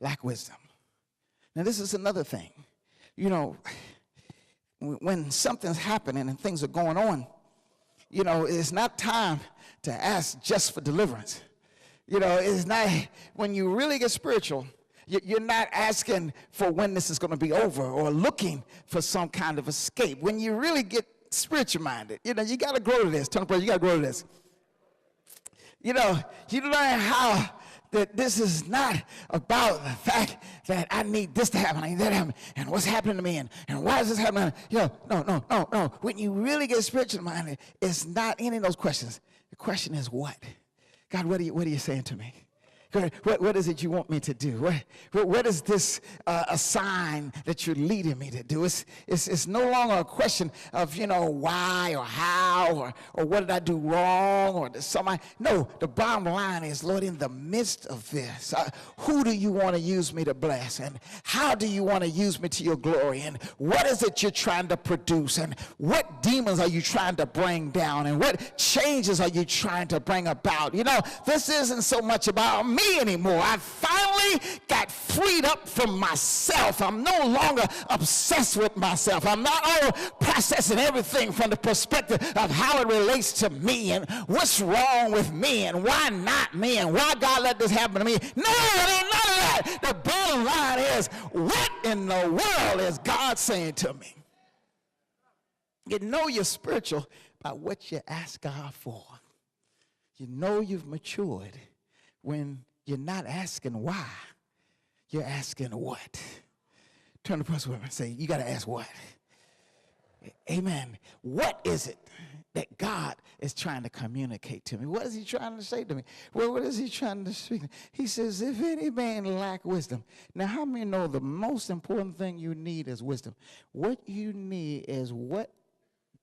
lack wisdom. Now, this is another thing. You know, when something's happening and things are going on, you know, it's not time to ask just for deliverance. You know, it's not, when you really get spiritual, you're not asking for when this is going to be over or looking for some kind of escape. When you really get spiritual minded, you know, you got to grow to this. Tell the person, you got to grow to this. You know, you learn how that this is not about the fact that I need this to happen, I need that to happen, and what's happening to me, and why is this happening? You know, no. When you really get spiritual minded, it's not any of those questions. The question is what? God, what are you saying to me? What is it you want me to do? What is this a sign that you're leading me to do? It's no longer a question of, you know, why or how or what did I do wrong or somebody. No, the bottom line is, Lord, in the midst of this, who do you want to use me to bless? And how do you want to use me to your glory? And what is it you're trying to produce? And what demons are you trying to bring down? And what changes are you trying to bring about? You know, this isn't so much about me anymore. I finally got freed up from myself. I'm no longer obsessed with myself. I'm not all processing everything from the perspective of how it relates to me and what's wrong with me and why not me and why God let this happen to me. No, it ain't none of that. The bottom line is, what in the world is God saying to me? You know you're spiritual by what you ask God for. You know you've matured when you're not asking why, you're asking what. Turn to the person and say, you got to ask what. Amen. What is it that God is trying to communicate to me? What is he trying to say to me? Well, what is he trying to speak? He says, if any man lack wisdom. Now, how many know the most important thing you need is wisdom? What you need is what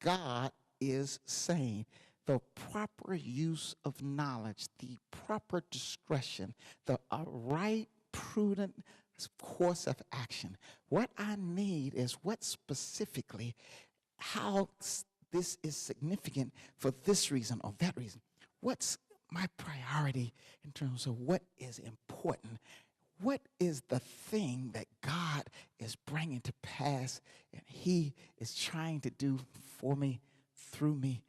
God is saying. The proper use of knowledge, the proper discretion, the right, prudent course of action. What I need is what specifically, how this is significant for this reason or that reason. What's my priority in terms of what is important? What is the thing that God is bringing to pass and he is trying to do for me, through me?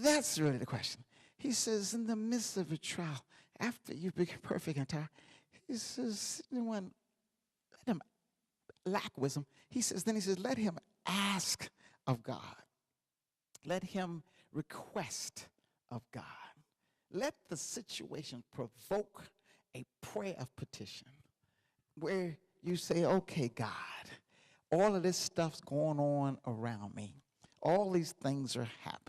That's really the question. He says, in the midst of a trial, after you become perfect and entire, he says, anyone, let him lack wisdom. He says, let him ask of God. Let him request of God. Let the situation provoke a prayer of petition where you say, okay, God, all of this stuff's going on around me. All these things are happening.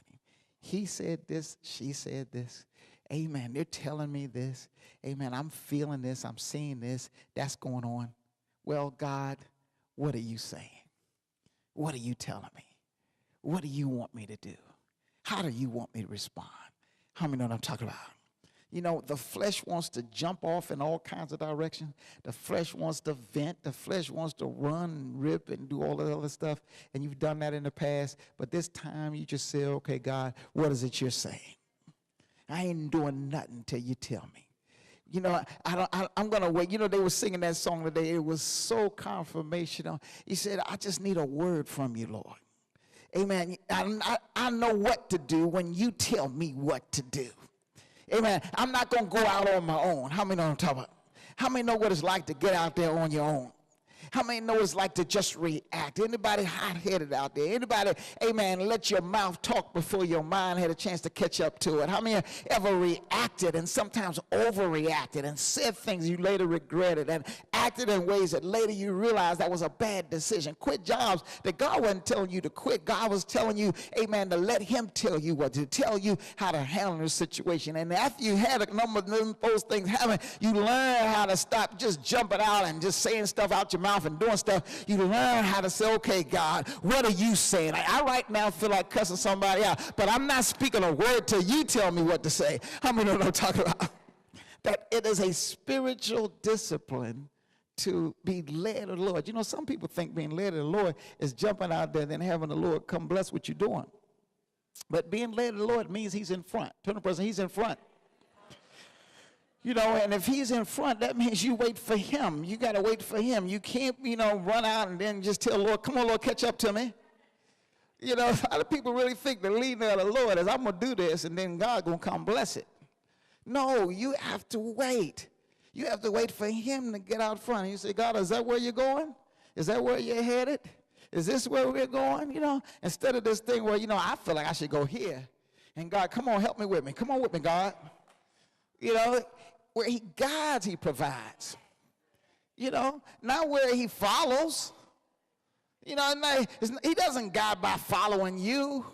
He said this, she said this. Amen. They're telling me this. Amen. I'm feeling this. I'm seeing this. That's going on. Well, God, what are you saying? What are you telling me? What do you want me to do? How do you want me to respond? How many know what I'm talking about? You know, the flesh wants to jump off in all kinds of directions. The flesh wants to vent. The flesh wants to run and rip and do all that other stuff. And you've done that in the past. But this time you just say, okay, God, what is it you're saying? I ain't doing nothing until you tell me. You know, I'm going to wait. You know, they were singing that song today. It was so confirmational. He said, I just need a word from you, Lord. Amen. I know what to do when you tell me what to do. Amen. I'm not going to go out on my own. How many know what I'm talking about? How many know what it's like to get out there on your own? How many know it's like to just react? Anybody hot-headed out there? Anybody, amen, let your mouth talk before your mind had a chance to catch up to it? How many ever reacted and sometimes overreacted and said things you later regretted and acted in ways that later you realized that was a bad decision? Quit jobs that God wasn't telling you to quit. God was telling you, amen, to let him tell you what to tell you how to handle the situation. And after you had a number of those things happen, you learn how to stop just jumping out and just saying stuff out your mouth and doing stuff. You learn how to say, okay, God, what are you saying? I right now feel like cussing somebody out, but I'm not speaking a word till you tell me what to say. How many know what I'm talking about? That it is a spiritual discipline to be led of the Lord. You know, some people think being led of the Lord is jumping out there and then having the Lord come bless what you're doing. But being led of the Lord means he's in front. Turn to the person, he's in front. You know, and if he's in front, that means you wait for him. You got to wait for him. You can't, run out and then just tell Lord, come on, Lord, catch up to me. You know, a lot of people really think the leading of the Lord is, I'm going to do this, and then God going to come bless it. No, you have to wait. You have to wait for him to get out front. And you say, God, is that where you're going? Is that where you're headed? Is this where we're going? Instead of this thing where, I feel like I should go here. And God, come on, help me with me. Come on with me, God. Where he guides, he provides. Not where he follows. He doesn't guide by following you.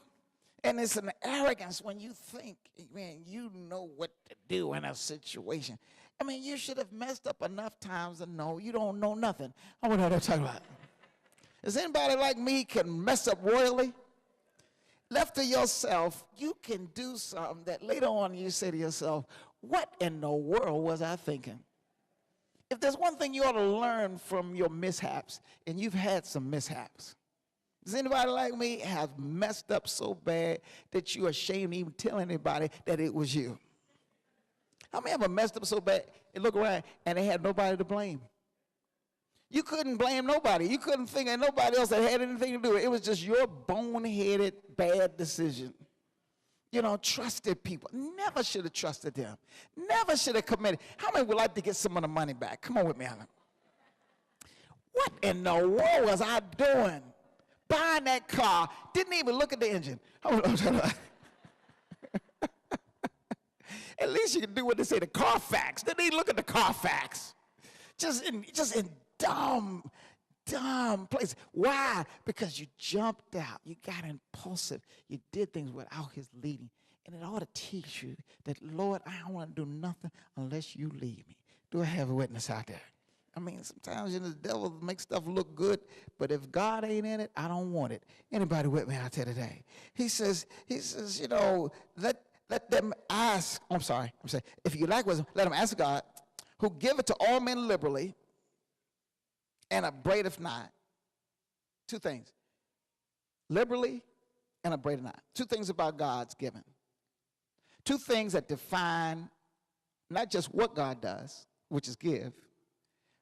And it's an arrogance when you think, man, you know what to do in a situation. I mean, you should have messed up enough times to know you don't know nothing. I wonder what I'm talking about. Is anybody like me can mess up royally? Left to yourself, you can do something that later on you say to yourself, what in the world was I thinking? If there's one thing you ought to learn from your mishaps, and you've had some mishaps, does anybody like me have messed up so bad that you're ashamed to even tell anybody that it was you? How many ever messed up so bad and look around and they had nobody to blame? You couldn't blame nobody. You couldn't think of nobody else that had anything to do with it. It was just your boneheaded bad decision. Trusted people. Never should have trusted them. Never should have committed. How many would like to get some of the money back? Come on with me, Alan. What in the world was I doing? Buying that car, didn't even look at the engine. At least you can do what they say, the Carfax. Didn't even look at the Carfax. Just in dumb place. Why? Because you jumped out. You got impulsive. You did things without his leading. And it ought to teach you that, Lord, I don't want to do nothing unless you lead me. Do I have a witness out there? I mean, sometimes the devil makes stuff look good, but if God ain't in it, I don't want it. Anybody with me out there today? He says, let them ask. I'm saying, if you lack wisdom, let them ask God, who giveth to all men liberally, and upbraideth not. Two things. Liberally and upbraideth not. Two things about God's giving. Two things that define not just what God does, which is give,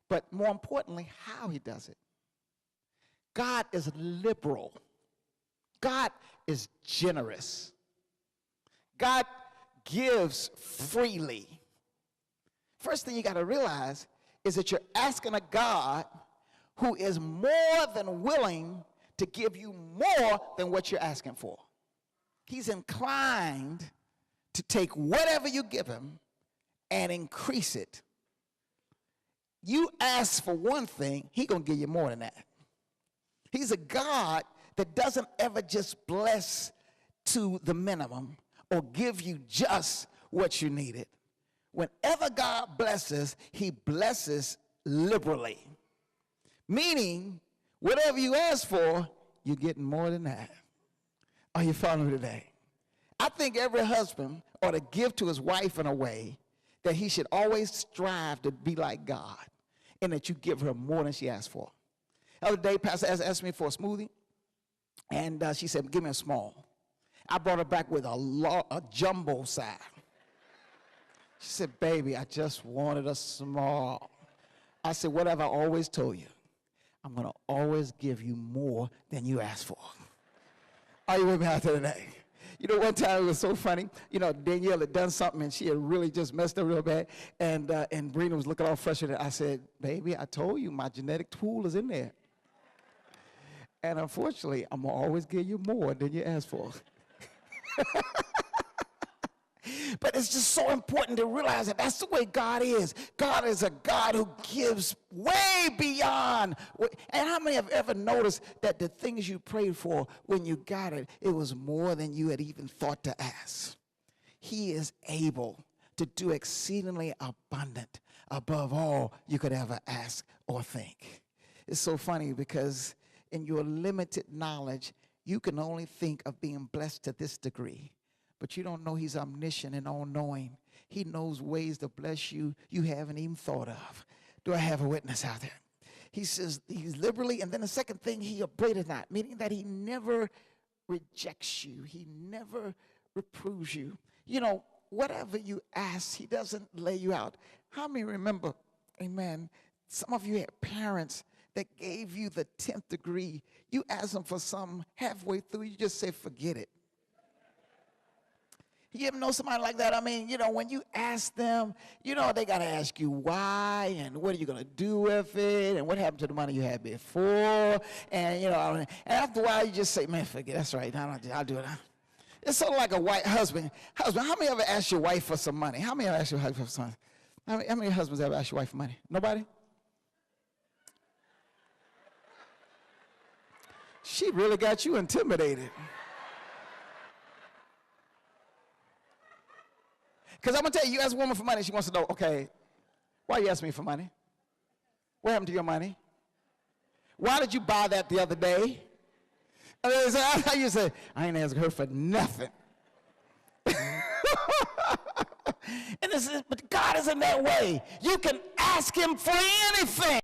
but more importantly, how he does it. God is liberal. God is generous. God gives freely. First thing you got to realize is that you're asking a God who is more than willing to give you more than what you're asking for. He's inclined to take whatever you give him and increase it. You ask for one thing, he's going to give you more than that. He's a God that doesn't ever just bless to the minimum or give you just what you needed. Whenever God blesses, he blesses liberally. Meaning, whatever you ask for, you're getting more than that. Are you following me today? I think every husband ought to give to his wife in a way that he should always strive to be like God, and that you give her more than she asked for. The other day, Pastor asked me for a smoothie, and she said, give me a small. I brought her back with a jumbo size. She said, baby, I just wanted a small. I said, what have I always told you? I'm going to always give you more than you asked for. Are you with me out there today? One time it was so funny. Danielle had done something, and she had really just messed up real bad. And Brina was looking all frustrated. I said, baby, I told you my genetic tool is in there. And unfortunately, I'm going to always give you more than you asked for. But it's just so important to realize that that's the way God is. God is a God who gives way beyond. And how many have ever noticed that the things you prayed for, when you got it, it was more than you had even thought to ask? He is able to do exceedingly abundant above all you could ever ask or think. It's so funny because in your limited knowledge, you can only think of being blessed to this degree. But you don't know he's omniscient and all-knowing. He knows ways to bless you you haven't even thought of. Do I have a witness out there? He says he's liberally, and then the second thing, he upbraideth not, meaning that he never rejects you. He never reproves you. whatever you ask, he doesn't lay you out. How many remember, amen, some of you had parents that gave you the 10th degree. You ask them for something halfway through, you just say, forget it. You ever know somebody like that? I mean, when you ask them, they got to ask you why and what are you going to do with it and what happened to the money you had before. And, and after a while, you just say, man, forget it. That's right. I'll do it. It's sort of like a white husband. Husband, how many ever asked your wife for some money? How many ever asked your wife for some money? How many husbands ever asked your wife for money? Nobody? She really got you intimidated. Because I'm going to tell you, you ask a woman for money, she wants to know, okay, why you asking me for money? What happened to your money? Why did you buy that the other day? And you say, I ain't asking her for nothing. And this is, but God isn't that way. You can ask him for anything.